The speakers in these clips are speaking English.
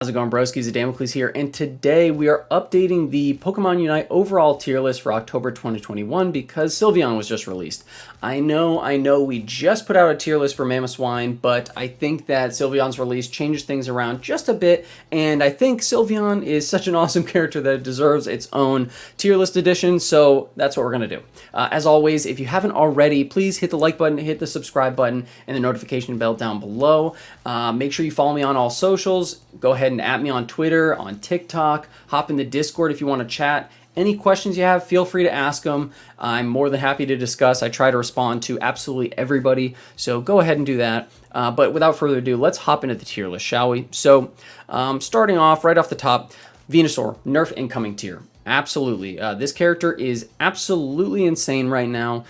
How's it going, broskies? Damocles here, and today we are updating the Pokemon Unite overall tier list for October 2021 because Sylveon was just released. I know, we just put out a tier list for Swine, but I think that Sylveon's release changes things around just a bit, and I think Sylveon is such an awesome character that it deserves its own tier list edition, so that's what we're going to do. As always, if you haven't already, please hit the like button, hit the subscribe button, and the notification bell down below. Make sure you follow me on all socials. Go ahead and at me on Twitter, on TikTok, hop in the Discord if you want to chat. Any questions you have, feel free to ask them. I'm more than happy to discuss. I try to respond to absolutely everybody, so go ahead and do that. But without further ado, let's hop into the tier list, shall we? So, starting off right off the top, Venusaur, Nerf incoming tier. Absolutely. This character is absolutely insane right now.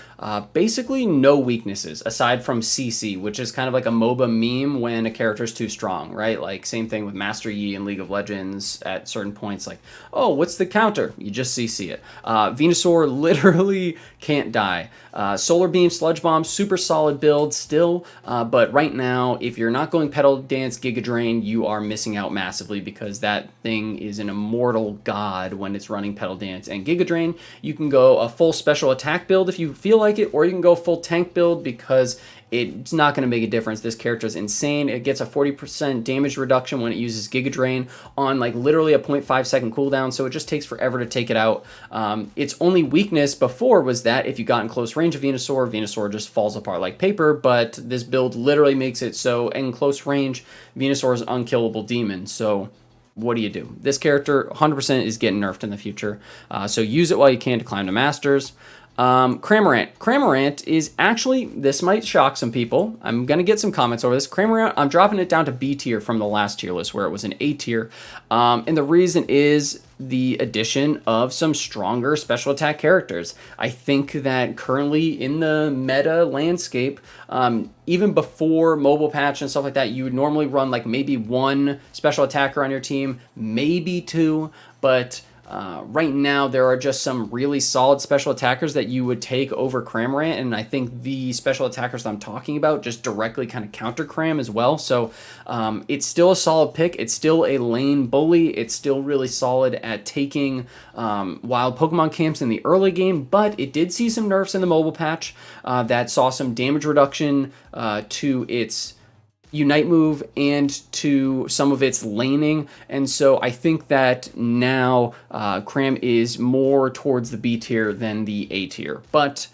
Basically no weaknesses aside from CC, which is kind of like a MOBA meme when a character is too strong, right? Like same thing with Master Yi in League of Legends at certain points, like, oh, what's the counter? You just CC it. Venusaur literally can't die. Solar Beam, Sludge Bomb, super solid build still, but right now, if you're not going Petal Dance, Giga Drain, you are missing out massively because that thing is an immortal god when it's running Petal Dance and Giga Drain. You can go a full special attack build if you feel like it, or you can go full tank build because it's not going to make a difference. This character is insane. It gets a 40% damage reduction when it uses Giga Drain on like literally a 0.5 second cooldown, so it just takes forever to take it out. Its only weakness before was that if you got in close range of Venusaur, Venusaur just falls apart like paper, but this build literally makes it so in close range, Venusaur is an unkillable demon, so what do you do? This character 100% is getting nerfed in the future, so use it while you can to climb to Masters. Cramorant. Cramorant is actually, this might shock some people. I'm going to get some comments over this. Cramorant, I'm dropping it down to B tier from the last tier list where it was an A tier. And the reason is the addition of some stronger special attack characters. I think that currently in the meta landscape, even before mobile patch and stuff like that, you would normally run like maybe one special attacker on your team, maybe two, but right now, there are just some really solid special attackers that you would take over Cramorant, and I think the special attackers that I'm talking about just directly kind of counter Cram as well. So it's still a solid pick. It's still a lane bully. It's still really solid at taking wild Pokemon camps in the early game, but it did see some nerfs in the mobile patch that saw some damage reduction to its Unite move and to some of its laning, and so I think that now Cram is more towards the B tier than the A tier. But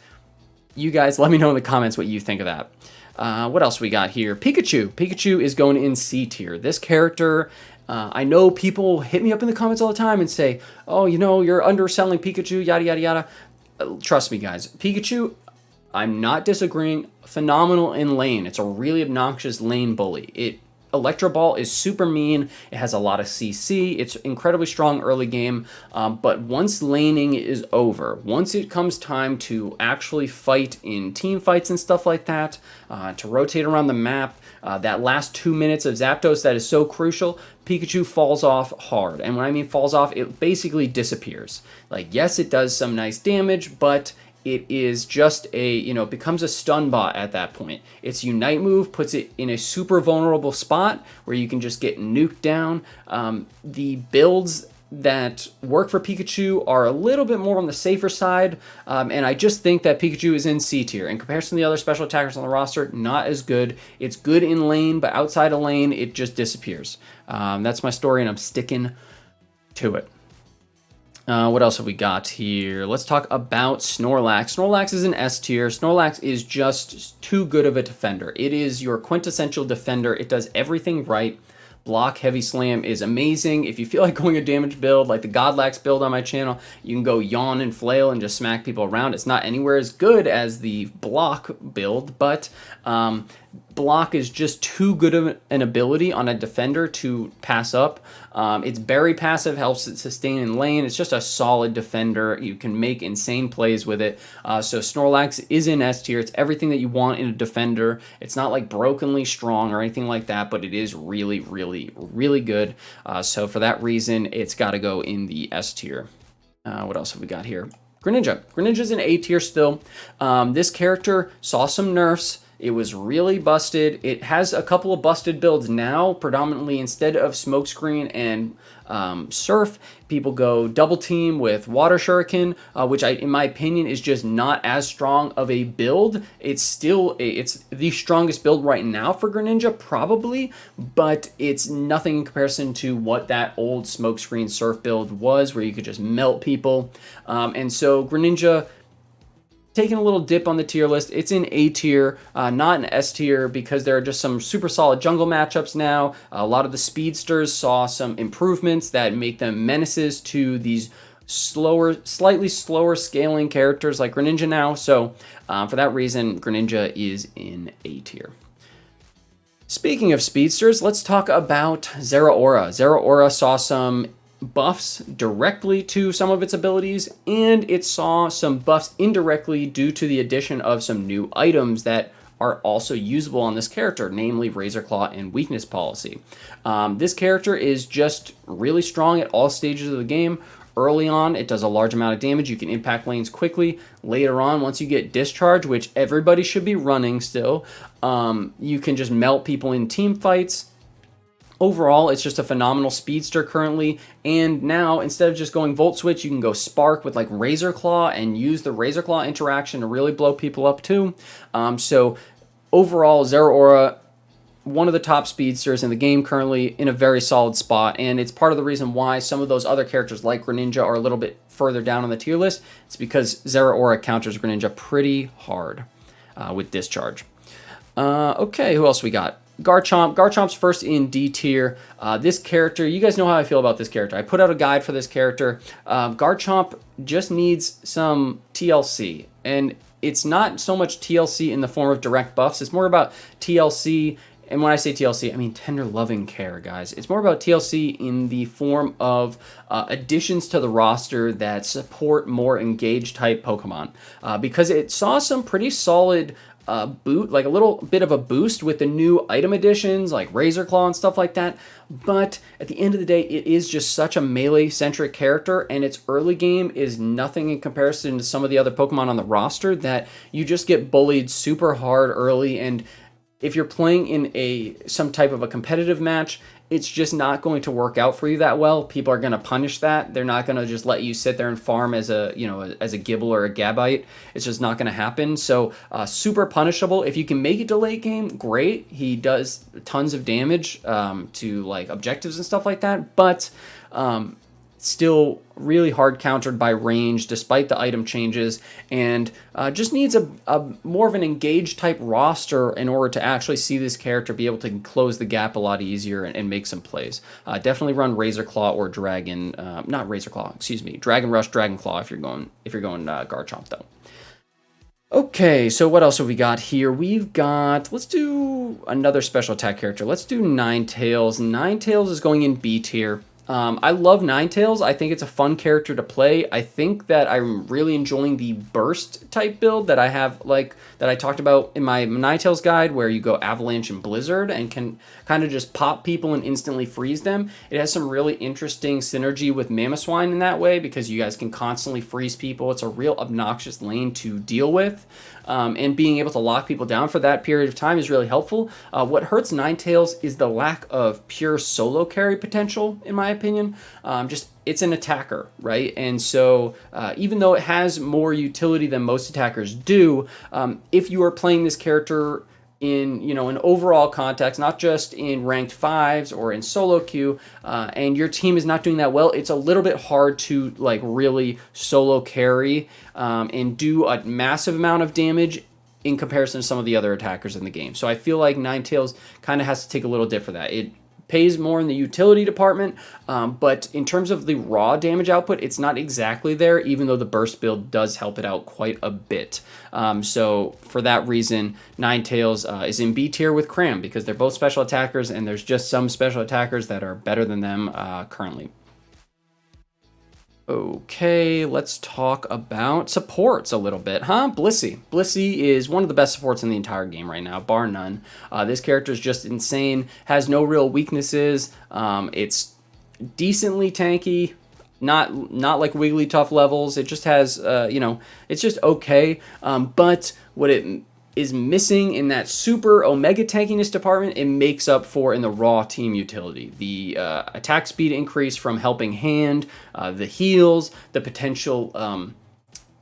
you guys let me know in the comments what you think of that. What else we got here? Pikachu. Pikachu is going in C tier. This character, I know people hit me up in the comments all the time and say, oh, you know, you're underselling Pikachu, yada, yada, yada. Trust me, guys. Pikachu, I'm not disagreeing, phenomenal in lane. It's a really obnoxious lane bully. Electro Ball is super mean. It has a lot of CC. It's incredibly strong early game. But once laning is over, once it comes time to actually fight in team fights and stuff like that, to rotate around the map, that last 2 minutes of Zapdos that is so crucial, Pikachu falls off hard. And when I mean falls off, it basically disappears. Like, yes, it does some nice damage, but it is just it becomes a stun bot at that point. Its Unite move puts it in a super vulnerable spot where you can just get nuked down. The builds that work for Pikachu are a little bit more on the safer side, and I just think that Pikachu is in C tier. In comparison to the other special attackers on the roster, not as good. It's good in lane, but outside of lane, it just disappears. That's my story, and I'm sticking to it. What else have we got here? Let's talk about Snorlax. Snorlax is an S tier. Snorlax is just too good of a defender. It is your quintessential defender. It does everything right. Block, Heavy Slam is amazing. If you feel like going a damage build, like the Godlax build on my channel, you can go Yawn and Flail and just smack people around. It's not anywhere as good as the Block build, but Block is just too good of an ability on a defender to pass up. Its Berry passive helps it sustain in lane. It's just a solid defender. You can make insane plays with it. So Snorlax is in S tier. It's everything that you want in a defender. It's not like brokenly strong or anything like that, but it is really, really, really good. So for that reason, it's got to go in the S tier. What else have we got here? Greninja. Greninja's in A tier still. This character saw some nerfs. It was really busted. It has a couple of busted builds now. Predominantly, instead of Smokescreen and Surf, people go double team with Water Shuriken, which in my opinion is just not as strong of a build. It's the strongest build right now for Greninja, probably, but it's nothing in comparison to what that old Smokescreen Surf build was, where you could just melt people. And so Greninja, taking a little dip on the tier list. It's in A tier, not an S tier, because there are just some super solid jungle matchups now. A lot of the speedsters saw some improvements that make them menaces to these slightly slower scaling characters like Greninja now. So for that reason, Greninja is in A tier. Speaking of speedsters, let's talk about Zerora. Zerora saw some buffs directly to some of its abilities, and it saw some buffs indirectly due to the addition of some new items that are also usable on this character, namely Razor Claw and Weakness Policy. This character is just really strong at all stages of the game. Early on, it does a large amount of damage. You can impact lanes quickly. Later on, once you get Discharge, which everybody should be running still, you can just melt people in team fights. Overall, it's just a phenomenal speedster currently, and now instead of just going Volt Switch, you can go Spark with like Razor Claw and use the Razor Claw interaction to really blow people up too. So overall, Zeraora, one of the top speedsters in the game currently, in a very solid spot, and it's part of the reason why some of those other characters like Greninja are a little bit further down on the tier list. It's because Zeraora counters Greninja pretty hard with Discharge. Okay, who else we got? Garchomp. Garchomp's first in D tier. This character, you guys know how I feel about this character. I put out a guide for this character. Garchomp just needs some TLC, and it's not so much TLC in the form of direct buffs. It's more about TLC, and when I say TLC, I mean tender loving care, guys. It's more about TLC in the form of additions to the roster that support more engaged type Pokemon, because it saw some pretty solid like a little bit of a boost with the new item additions like Razor Claw and stuff like that. But at the end of the day, it is just such a melee-centric character, and its early game is nothing in comparison to some of the other Pokemon on the roster, that you just get bullied super hard early, and if you're playing in some type of a competitive match, it's just not going to work out for you that well. People are going to punish that. They're not going to just let you sit there and farm as a Gibble or a Gabite. It's just not going to happen. So super punishable. If you can make it to late game, great. He does tons of damage to like objectives and stuff like that, but still really hard countered by range despite the item changes, and just needs a more of an engaged type roster in order to actually see this character be able to close the gap a lot easier and make some plays. Definitely run Razor Claw or Dragon, not Razor Claw, excuse me, Dragon Rush, Dragon Claw if you're going Garchomp though. Okay, so what else have we got here? We've got, let's do another special attack character. Let's do Ninetales. Ninetales is going in B tier. I love Ninetales. I think it's a fun character to play. I think that I'm really enjoying the burst type build that I have, like that I talked about in my Ninetales guide, where you go Avalanche and Blizzard and can kind of just pop people and instantly freeze them. It has some really interesting synergy with Swine in that way, because you guys can constantly freeze people. It's a real obnoxious lane to deal with. And being able to lock people down for that period of time is really helpful. What hurts Ninetales is the lack of pure solo carry potential, in my opinion. It's an attacker, right? And so even though it has more utility than most attackers do, if you are playing this character in an overall context, not just in ranked 5s or in solo queue, and your team is not doing that well, it's a little bit hard to like really solo carry and do a massive amount of damage in comparison to some of the other attackers in the game. So I feel like Ninetales kind of has to take a little dip for that. It pays more in the utility department, but in terms of the raw damage output, it's not exactly there, even though the burst build does help it out quite a bit. So for that reason, Ninetales is in B tier with Cram, because they're both special attackers, and there's just some special attackers that are better than them currently. Okay, let's talk about supports a little bit, huh? Blissey. Blissey is one of the best supports in the entire game right now, bar none. This character is just insane, has no real weaknesses. It's decently tanky, not like Wiggly tough levels. It just has, it's just okay. But what it is missing in that super Omega tankiness department, it makes up for in the raw team utility. The attack speed increase from Helping Hand, the heals, the potential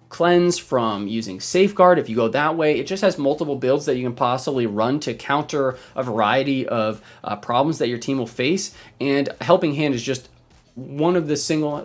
cleanse from using Safeguard. If you go that way, it just has multiple builds that you can possibly run to counter a variety of problems that your team will face. And Helping Hand is just one of the single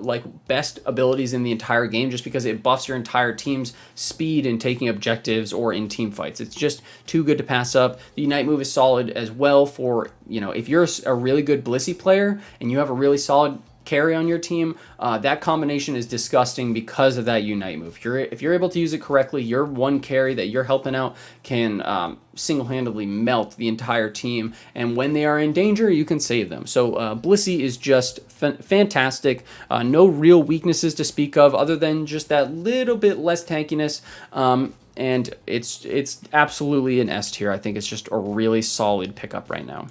best abilities in the entire game, just because it buffs your entire team's speed in taking objectives or in team fights. It's just too good to pass up. The Unite move is solid as well for, if you're a really good Blissey player and you have a really solid carry on your team, that combination is disgusting because of that Unite move. If you're able to use it correctly, your one carry that you're helping out can single-handedly melt the entire team, and when they are in danger, you can save them. So Blissey is just fantastic. No real weaknesses to speak of other than just that little bit less tankiness, and it's absolutely an S tier. I think it's just a really solid pickup right now.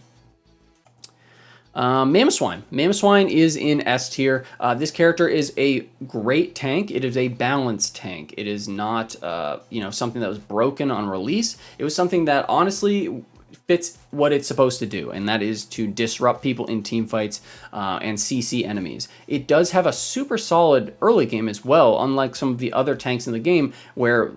Mamoswine. Mamoswine is in S tier. This character is a great tank. It is a balanced tank. It is not, something that was broken on release. It was something that honestly fits what it's supposed to do, and that is to disrupt people in team fights and CC enemies. It does have a super solid early game as well, unlike some of the other tanks in the game where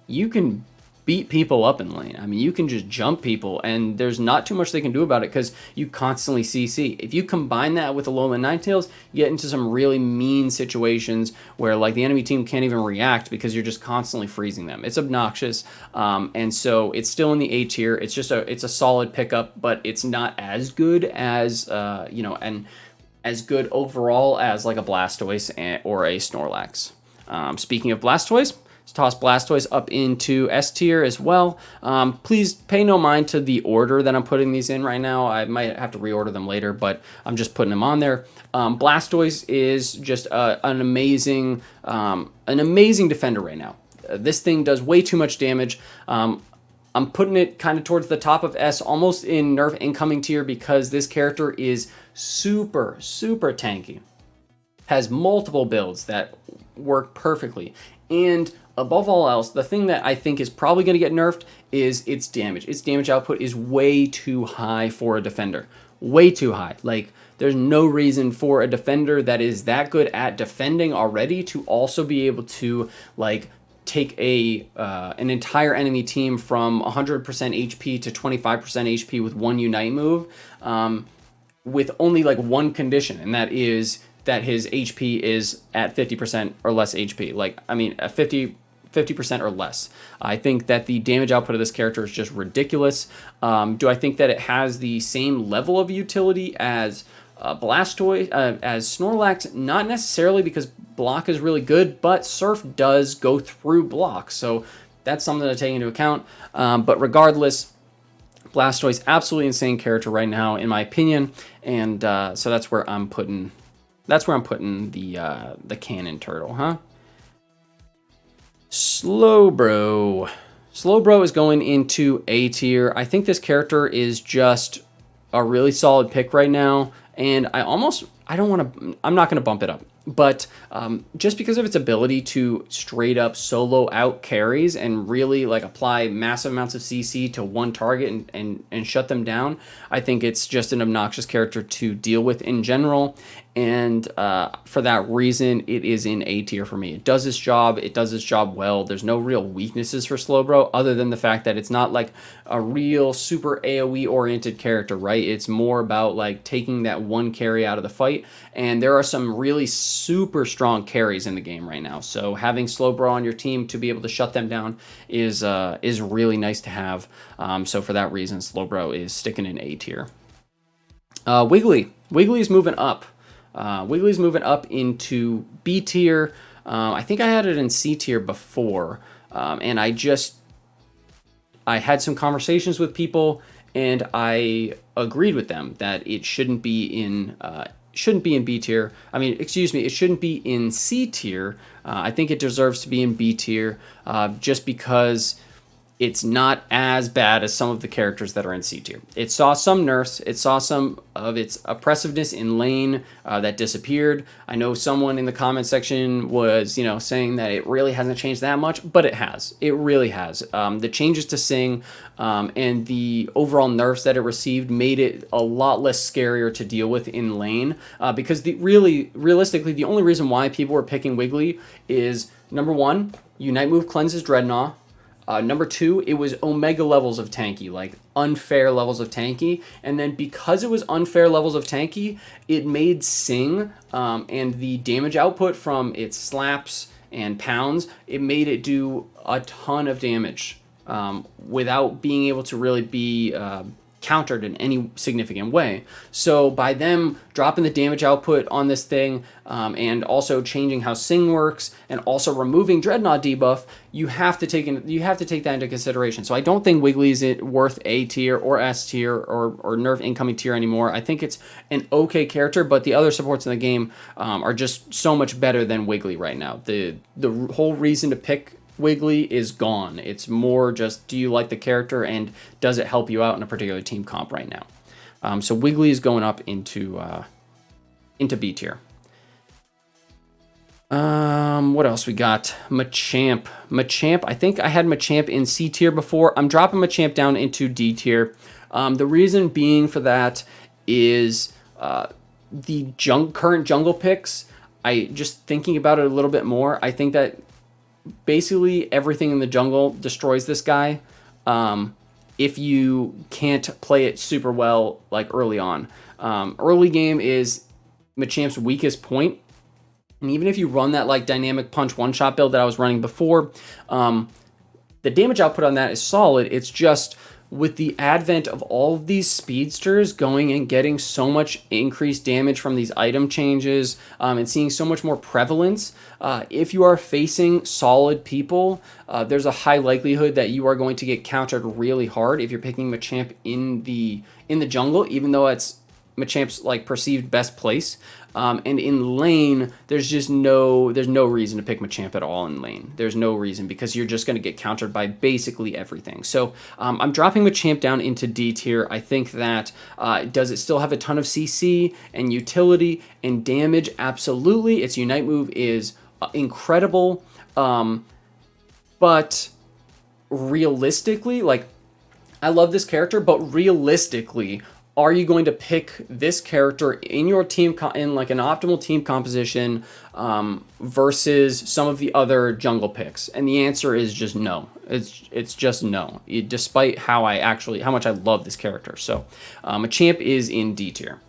you can beat people up in lane. I mean, you can just jump people, and there's not too much they can do about it because you constantly CC. If you combine that with Alolan Ninetales, you get into some really mean situations where the enemy team can't even react because you're just constantly freezing them. It's obnoxious, and so it's still in the A tier. It's just it's a solid pickup, but it's not as good as and as good overall as a Blastoise or a Snorlax. Speaking of Blastoise, toss Blastoise up into S tier as well. Please pay no mind to the order that I'm putting these in right now. I might have to reorder them later, but I'm just putting them on there. Blastoise is just an amazing defender right now. This thing does way too much damage. I'm putting it kind of towards the top of S, almost in Nerf incoming tier, because this character is super, super tanky. Has multiple builds that work perfectly. And above all else, the thing that I think is probably going to get nerfed is its damage. Its damage output is way too high for a defender. Way too high. There's no reason for a defender that is that good at defending already to also be able to, take an entire enemy team from 100% HP to 25% HP with one Unite move with only, one condition, and that is that his HP is at 50% or less HP. 50% or less. I think that the damage output of this character is just ridiculous. Do I think that it has the same level of utility as Blastoise, as Snorlax? Not necessarily, because block is really good, but Surf does go through block, so that's something to take into account. But regardless, Blastoise, absolutely insane character right now, in my opinion, and so that's where I'm putting. That's where I'm putting the cannon turtle, huh? Slobro. Slobro is going into A tier. I think this character is just a really solid pick right now, and I'm not going to bump it up. But just because of its ability to straight up solo out carries and really apply massive amounts of CC to one target and shut them down, I think it's just an obnoxious character to deal with in general. And for that reason, it is in A tier for me. It does its job. It does its job well. There's no real weaknesses for Slobro other than the fact that it's not a real super AoE oriented character, right? It's more about taking that one carry out of the fight. And there are some really super strong carries in the game right now. So having Slobro on your team to be able to shut them down is really nice to have. So for that reason, Slobro is sticking in A tier. Wiggly. Wiggly's moving up. Wiggly's moving up into B tier. I think I had it in C tier before, and I had some conversations with people, and I agreed with them that it shouldn't be in B tier. It shouldn't be in C tier. I think it deserves to be in B tier, just because it's not as bad as some of the characters that are in C tier. It saw some nerfs. It saw some of its oppressiveness in lane that disappeared. I know someone in the comment section was, saying that it really hasn't changed that much, but it has. It really has. The changes to Sing and the overall nerfs that it received made it a lot less scarier to deal with in lane because realistically, the only reason why people were picking Wiggly is, number one, Unite Move cleanses Dreadnought. Number two, it was Omega levels of tanky, like unfair levels of tanky. And then because it was unfair levels of tanky, it made Sing and the damage output from its slaps and pounds, it made it do a ton of damage without being able to really be countered in any significant way. So by them dropping the damage output on this thing and also changing how Sing works and also removing Dreadnought debuff, you have to take that into consideration. So I don't think Wiggly is worth A tier or S tier or nerf incoming tier anymore. I think it's an okay character, but the other supports in the game are just so much better than Wiggly right now. The whole reason to pick Wiggly is gone. It's more just, do you like the character and does it help you out in a particular team comp right now? So Wiggly is going up into B tier. What else we got? Machamp. I think I had Machamp in C tier before. I'm dropping Machamp down into D tier. The reason being for that is the current jungle picks. Just thinking about it a little bit more, I think that basically everything in the jungle destroys this guy if you can't play it super well like early on. Early game is Machamp's weakest point, and even if you run that like dynamic punch one-shot build that I was running before, the damage output on that is solid. It's just with the advent of all of these speedsters going and getting so much increased damage from these item changes and seeing so much more prevalence, if you are facing solid people, there's a high likelihood that you are going to get countered really hard if you're picking Machamp in the jungle, even though it's Machamp's like perceived best place. And in lane, there's no reason to pick Machamp at all in lane. There's no reason because you're just going to get countered by basically everything. So I'm dropping Machamp down into D tier. I think that does it still have a ton of CC and utility and damage? Absolutely. Its Unite move is incredible. But realistically, like, I love this character, but realistically, are you going to pick this character in your team in like an optimal team composition versus some of the other jungle picks? And the answer is just no. It's just no, despite how much I love this character. So Machamp is in D tier.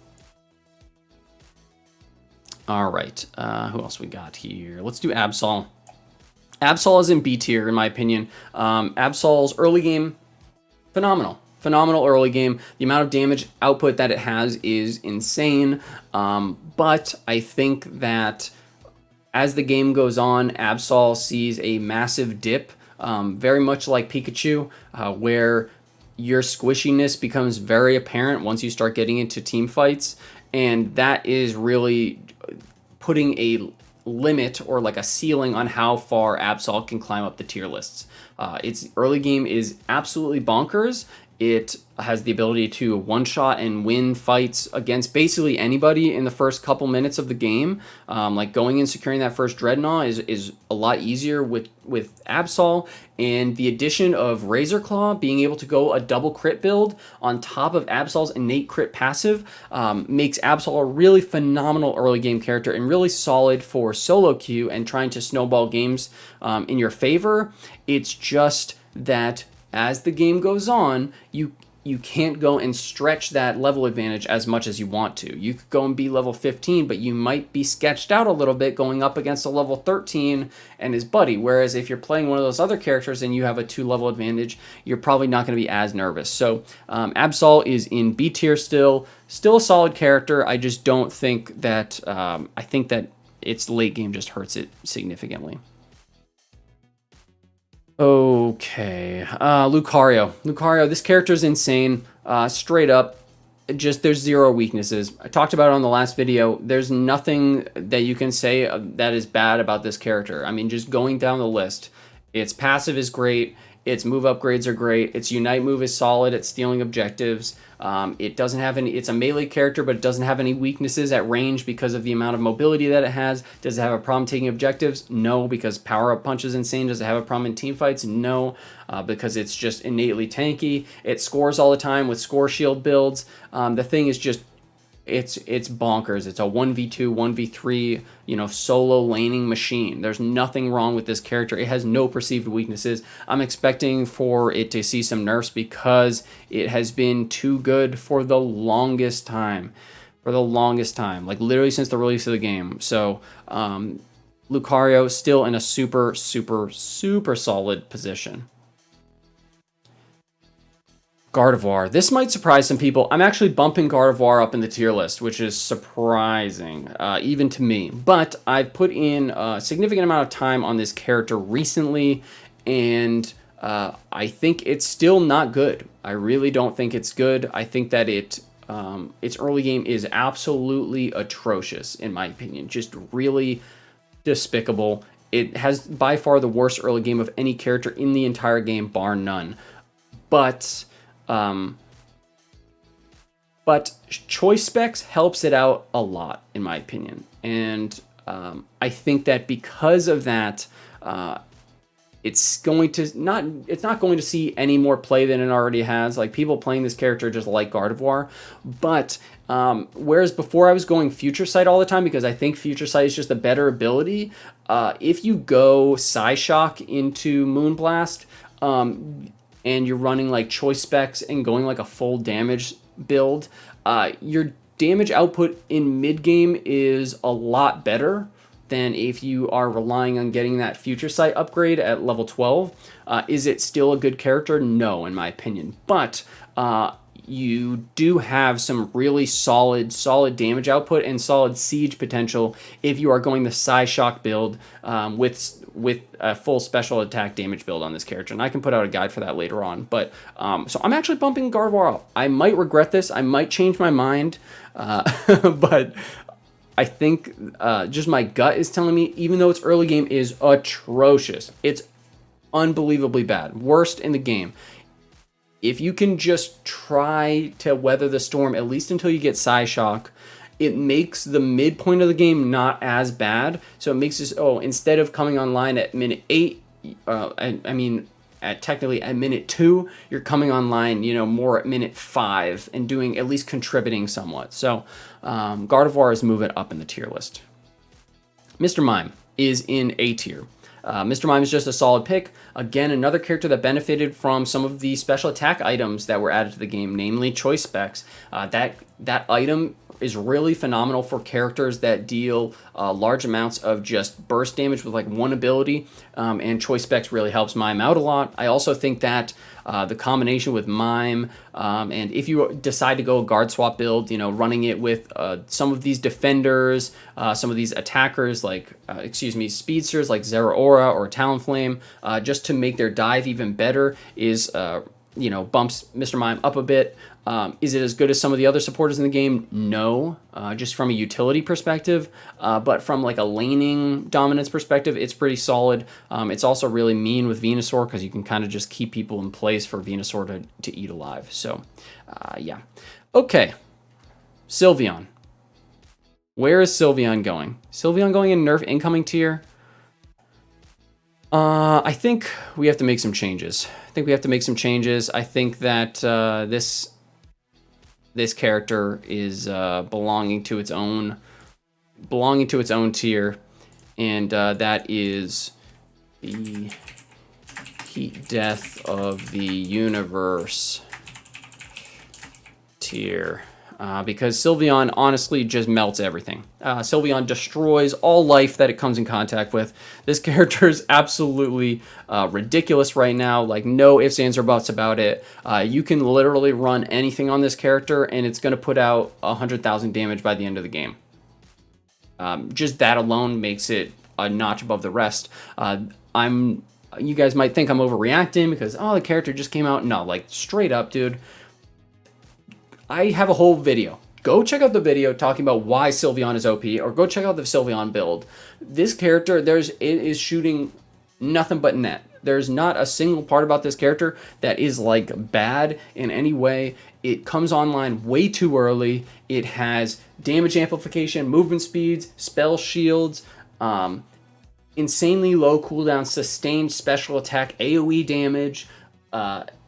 All right, who else we got here? Let's do Absol. Absol is in B tier in my opinion. Absol's early game, phenomenal early game. The amount of damage output that it has is insane. But I think that as the game goes on, Absol sees a massive dip, very much like Pikachu, where your squishiness becomes very apparent once you start getting into team fights. And that is really putting a limit or like a ceiling on how far Absol can climb up the tier lists. Its early game is absolutely bonkers. It has the ability to one-shot and win fights against basically anybody in the first couple minutes of the game. Like going and securing that first Dreadnought is a lot easier with Absol. And the addition of Razor Claw, being able to go a double crit build on top of Absol's innate crit passive, makes Absol a really phenomenal early game character and really solid for solo queue and trying to snowball games in your favor. It's just that as the game goes on, you can't go and stretch that level advantage as much as you want to. You could go and be level 15, but you might be sketched out a little bit going up against a level 13 and his buddy. Whereas if you're playing one of those other characters and you have a 2-level advantage, you're probably not going to be as nervous. So Absol is in B tier still a solid character. I just don't think that, I think that its late game just hurts it significantly. Okay, Lucario, this character is insane, straight up. Just there's zero weaknesses. I talked about it on the last video. There's nothing that you can say that is bad about this character. I mean, just going down the list, its passive is great. Its move upgrades are great. Its Unite move is solid at stealing objectives. It doesn't have any. It's a melee character, but it doesn't have any weaknesses at range because of the amount of mobility that it has. Does it have a problem taking objectives? No, because power up punch is insane. Does it have a problem in team fights? No, because it's just innately tanky. It scores all the time with score shield builds. The thing is just it's bonkers. It's a 1v2, 1v3, solo laning machine. There's nothing wrong with this character. It has no perceived weaknesses. I'm expecting for it to see some nerfs because it has been too good for the longest time. Like literally since the release of the game. So, Lucario still in a super, super, super solid position. Gardevoir. This might surprise some people. I'm actually bumping Gardevoir up in the tier list, which is surprising, even to me. But I've put in a significant amount of time on this character recently, and I think it's still not good. I really don't think it's good. I think that its early game is absolutely atrocious, in my opinion. Just really despicable. It has by far the worst early game of any character in the entire game, bar none. But choice specs helps it out a lot, in my opinion. And I think that because of that, it's not going to see any more play than it already has. Like, people playing this character just like Gardevoir. But whereas before I was going Future Sight all the time because I think Future Sight is just a better ability, if you go Psyshock into Moonblast, and you're running like choice specs and going like a full damage build, your damage output in mid game is a lot better than if you are relying on getting that Future Sight upgrade at level 12. Is it still a good character? No, in my opinion. But you do have some really solid damage output and solid siege potential if you are going the Psyshock build with a full special attack damage build on this character. And I can put out a guide for that later on. But so I'm actually bumping Gardevoir up. I might regret this. I might change my mind. But I think just my gut is telling me, even though its early game is atrocious, it's unbelievably bad. Worst in the game. If you can just try to weather the storm, at least until you get Psyshock, it makes the midpoint of the game not as bad. So it makes this, instead of coming online at minute 8, technically at minute 2, you're coming online, more at minute 5 and doing, at least contributing somewhat. So Gardevoir is moving up in the tier list. Mr. Mime is in A tier. Mr. Mime is just a solid pick. Again, another character that benefited from some of the special attack items that were added to the game, namely choice specs. That item is really phenomenal for characters that deal large amounts of just burst damage with like one ability, and choice specs really helps Mime out a lot. I also think that the combination with Mime, and if you decide to go a guard swap build, running it with some of these defenders, some of these attackers like, speedsters like Zerora or Talonflame, just to make their dive even better is, bumps Mr. Mime up a bit. Is it as good as some of the other supporters in the game? No, just from a utility perspective, but from like a laning dominance perspective, it's pretty solid. It's also really mean with Venusaur because you can kind of just keep people in place for Venusaur to eat alive. So, yeah. Okay, Sylveon. Where is Sylveon going? Sylveon going in Nerf incoming tier? I think we have to make some changes. I think that this character is belonging to its own tier, and that is the Heat Death of the Universe tier. Because Sylveon honestly just melts everything. Sylveon destroys all life that it comes in contact with. This character is absolutely ridiculous right now. Like, no ifs, ands, or buts about it. You can literally run anything on this character, and it's going to put out 100,000 damage by the end of the game. Just that alone makes it a notch above the rest. You guys might think I'm overreacting because, the character just came out. No, like, straight up, dude. I have a whole video. Go check out the video talking about why Sylveon is OP, or go check out the Sylveon build. This character, it is shooting nothing but net. There's not a single part about this character that is like bad in any way. It comes online way too early. It has damage amplification, movement speeds, spell shields, insanely low cooldown, sustained special attack, AoE damage.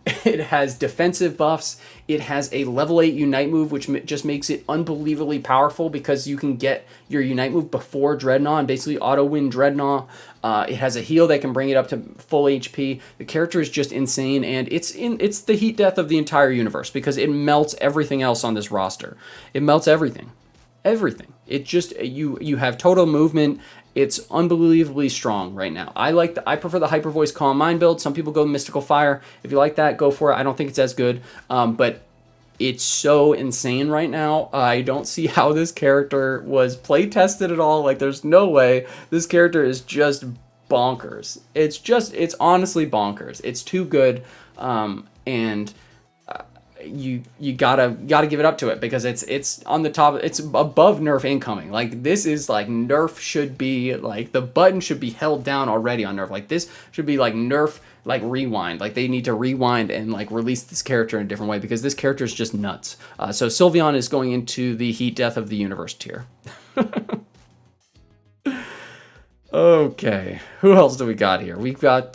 It has defensive buffs. It has a level 8 Unite move, which just makes it unbelievably powerful because you can get your Unite move before Dreadnought and basically auto-win Dreadnought. It has a heal that can bring it up to full HP. The character is just insane, and it's the heat death of the entire universe because it melts everything else on this roster. It melts everything. Everything. It just, you have total movement. It's unbelievably strong right now. I prefer the Hyper Voice Calm Mind build. Some people go Mystical Fire. If you like that, go for it. I don't think it's as good, but it's so insane right now. I don't see how this character was play tested at all. Like, there's no way. This character is just bonkers. It's honestly bonkers. It's too good, and you gotta give it up to it because it's on the top. It's above Nerf incoming. Like, this is like Nerf should be like, the button should be held down already on Nerf. Like, this should be like Nerf, like rewind. Like, they need to rewind and like release this character in a different way because this character is just nuts. So Sylveon is going into the heat death of the universe tier. Okay, who else do we got here? We got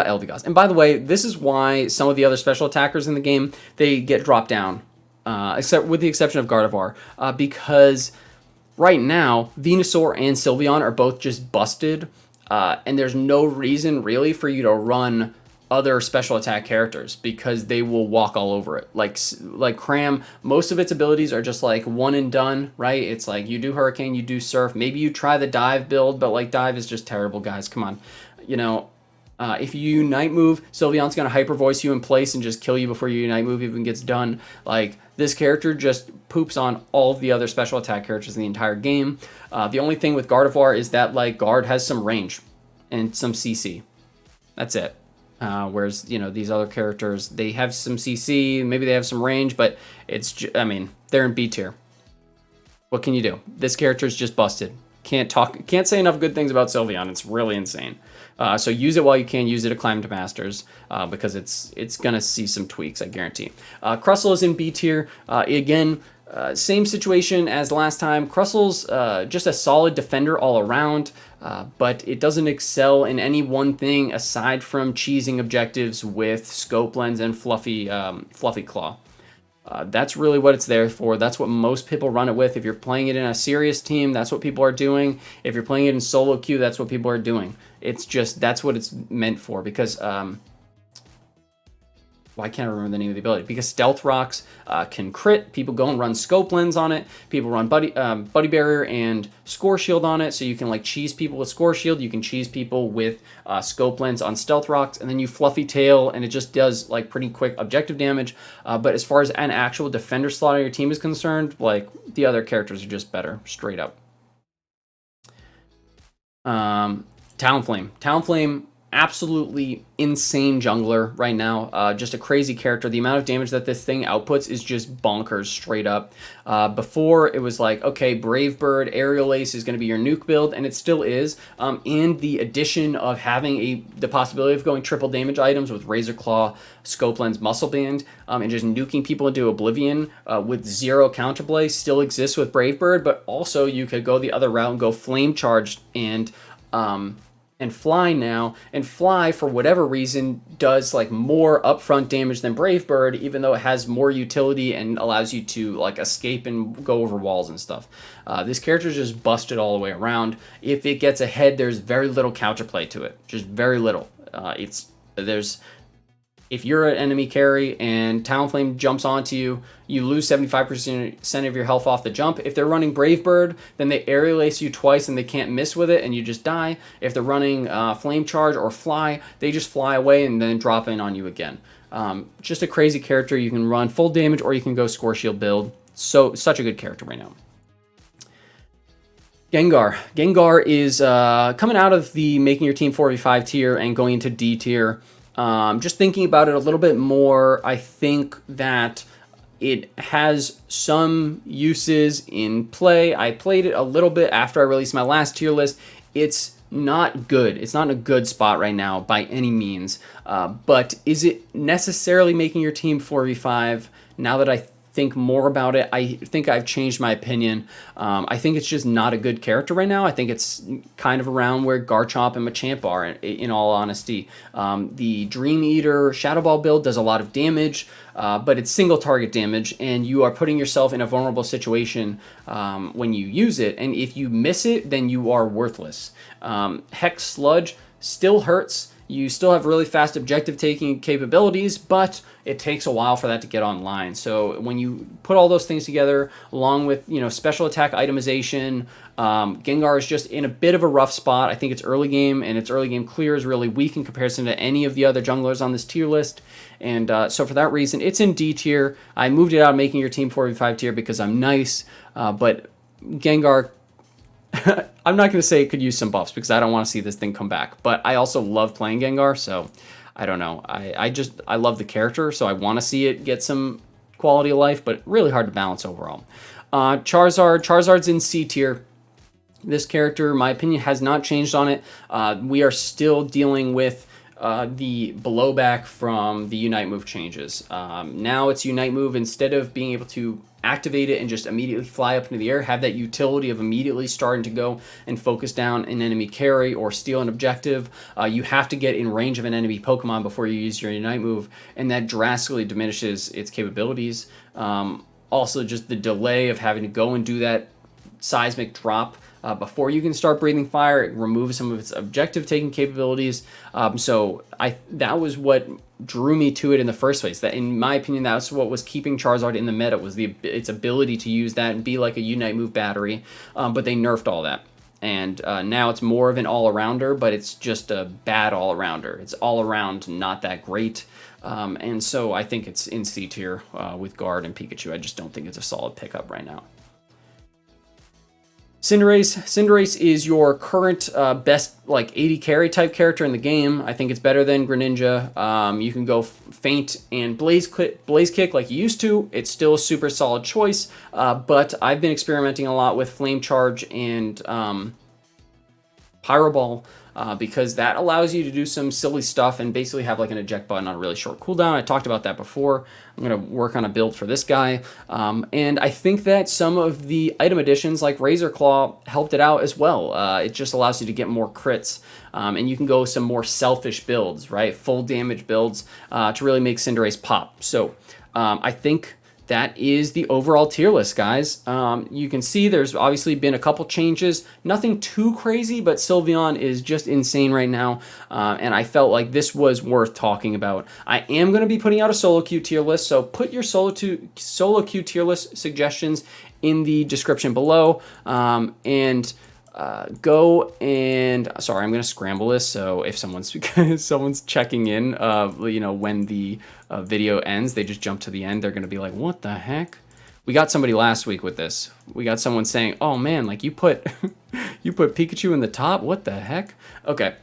Eldegoss. And by the way, this is why some of the other special attackers in the game, they get dropped down, except with the exception of Gardevoir, because right now, Venusaur and Sylveon are both just busted, and there's no reason really for you to run other special attack characters because they will walk all over it. Like Cram, most of its abilities are just like one and done, right? It's like you do Hurricane, you do Surf, maybe you try the Dive build, but like Dive is just terrible, guys. Come on, you know. If you Unite move, Sylveon's going to Hyper Voice you in place and just kill you before your Unite move even gets done. Like, this character just poops on all of the other special attack characters in the entire game. The only thing with Gardevoir is that, like, Guard has some range and some CC. That's it. Whereas, you know, these other characters, they have some CC, maybe they have some range, but I mean, they're in B tier. What can you do? This character is just busted. Can't say enough good things about Sylveon. It's really insane. So use it while you can. Use it to climb to Masters because it's gonna see some tweaks, I guarantee. Crustle is in B tier. Again, same situation as last time. Crustle's just a solid defender all around, but it doesn't excel in any one thing aside from cheesing objectives with Scope Lens and Fluffy Claw. That's really what it's there for. That's what most people run it with. If you're playing it in a serious team, that's what people are doing. If you're playing it in solo queue, that's what people are doing. It's just, that's what it's meant for because, well, I can't remember the name of the ability. Because Stealth Rocks can crit. People go and run Scope Lens on it. People run Buddy Barrier and Score Shield on it. So you can like cheese people with Score Shield. You can cheese people with Scope Lens on Stealth Rocks. And then you Fluffy Tail and it just does like pretty quick objective damage. But as far as an actual defender slot on your team is concerned, like the other characters are just better, straight up. Talonflame. Talonflame, absolutely insane jungler right now. Just a crazy character. The amount of damage that this thing outputs is just bonkers straight up. Before it was like, okay, Brave Bird, Aerial Ace is going to be your nuke build, and it still is. And the addition of having the possibility of going triple damage items with Razor Claw, Scope Lens, Muscle Band, and just nuking people into oblivion with zero counterplay still exists with Brave Bird, but also you could go the other route and go Flame Charged and Fly now, and Fly for whatever reason does like more upfront damage than Brave Bird, even though it has more utility and allows you to like escape and go over walls and stuff. This character is just busted all the way around. If it gets ahead, there's very little counterplay to it, just very little. If you're an enemy carry and Talonflame jumps onto you, you lose 75% of your health off the jump. If they're running Brave Bird, then they Aerial Ace you twice and they can't miss with it and you just die. If they're running Flame Charge or Fly, they just fly away and then drop in on you again. Just a crazy character. You can run full damage or you can go Score Shield build. Such a good character right now. Gengar. Gengar is coming out of the making your team 4v5 tier and going into D tier. Just thinking about it a little bit more, I think that it has some uses in play. I played it a little bit after I released my last tier list. It's not good. It's not in a good spot right now by any means. But is it necessarily making your team 4v5? Now that I think more about it, I think I've changed my opinion. I think it's just not a good character right now. I think it's kind of around where Garchomp and Machamp are, in all honesty. The Dream Eater Shadow Ball build does a lot of damage, but it's single target damage, and you are putting yourself in a vulnerable situation when you use it, and if you miss it, then you are worthless. Hex Sludge still hurts. You still have really fast objective taking capabilities, but it takes a while for that to get online. So when you put all those things together, along with, you know, special attack itemization, Gengar is just in a bit of a rough spot. I think its early game and its early game clear is really weak in comparison to any of the other junglers on this tier list. And so for that reason, it's in D tier. I moved it out of making your team 4v5 tier because I'm nice, but Gengar, I'm not going to say it could use some buffs because I don't want to see this thing come back. But I also love playing Gengar, so I don't know. I love the character, so I want to see it get some quality of life, but really hard to balance overall. Charizard's in C tier. This character, my opinion, has not changed on it. We are still dealing with the blowback from the Unite move changes. Now it's Unite move, instead of being able to activate it and just immediately fly up into the air, have that utility of immediately starting to go and focus down an enemy carry or steal an objective. You have to get in range of an enemy Pokemon before you use your Unite move, and that drastically diminishes its capabilities. Also, just the delay of having to go and do that seismic drop before you can start breathing fire, it removes some of its objective taking capabilities. So that was what drew me to it in the first place. That, in my opinion, that's what was keeping Charizard in the meta, was its ability to use that and be like a Unite move battery. But they nerfed all that. And now it's more of an all-arounder, but it's just a bad all-arounder. It's all around not that great. And so I think it's in C tier with Guard and Pikachu. I just don't think it's a solid pickup right now. Cinderace is your current best, like, 80 carry type character in the game. I think it's better than Greninja. You can go Feint and Blaze Kick like you used to. It's still a super solid choice, but I've been experimenting a lot with Flame Charge and Pyro Ball, because that allows you to do some silly stuff and basically have like an eject button on a really short cooldown. I talked about that before. I'm going to work on a build for this guy. And I think that some of the item additions like Razor Claw helped it out as well. It just allows you to get more crits. And you can go some more selfish builds, right? Full damage builds to really make Cinderace pop. So I think that is the overall tier list, guys. You can see there's obviously been a couple changes. Nothing too crazy, but Sylveon is just insane right now. And I felt like this was worth talking about. I am going to be putting out a solo queue tier list, so put your solo queue tier list suggestions in the description below. Go and, sorry, I'm going to scramble this, so if someone's checking in, you know, when the video ends, they just jump to the end, they're going to be like, what the heck? We got somebody last week with this. We got someone saying, oh man, like you put you put Pikachu in the top? What the heck? Okay,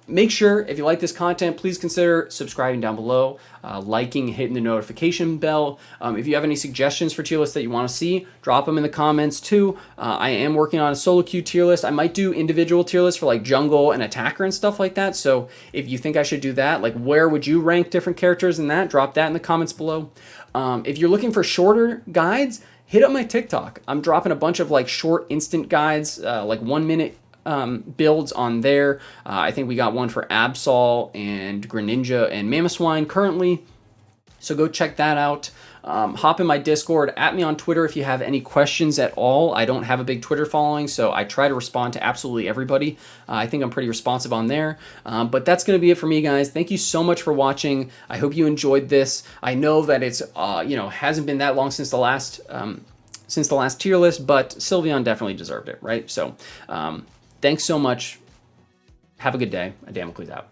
make sure, if you like this content, please consider subscribing down below, liking, hitting the notification bell. If you have any suggestions for tier lists that you want to see, drop them in the comments too. I am working on a solo queue tier list. I might do individual tier lists for like jungle and attacker and stuff like that. So if you think I should do that, like where would you rank different characters in that? Drop that in the comments below. If you're looking for shorter guides, hit up my TikTok. I'm dropping a bunch of like short instant guides, like 1 minute builds on there. I think we got one for Absol and Greninja and Swine currently. So go check that out. Hop in my Discord, at me on Twitter if you have any questions at all. I don't have a big Twitter following, so I try to respond to absolutely everybody. I think I'm pretty responsive on there. But that's going to be it for me, guys. Thank you so much for watching. I hope you enjoyed this. I know that it's you know, hasn't been that long since the last tier list, but Sylveon definitely deserved it, right? So thanks so much. Have a good day. Damocles out.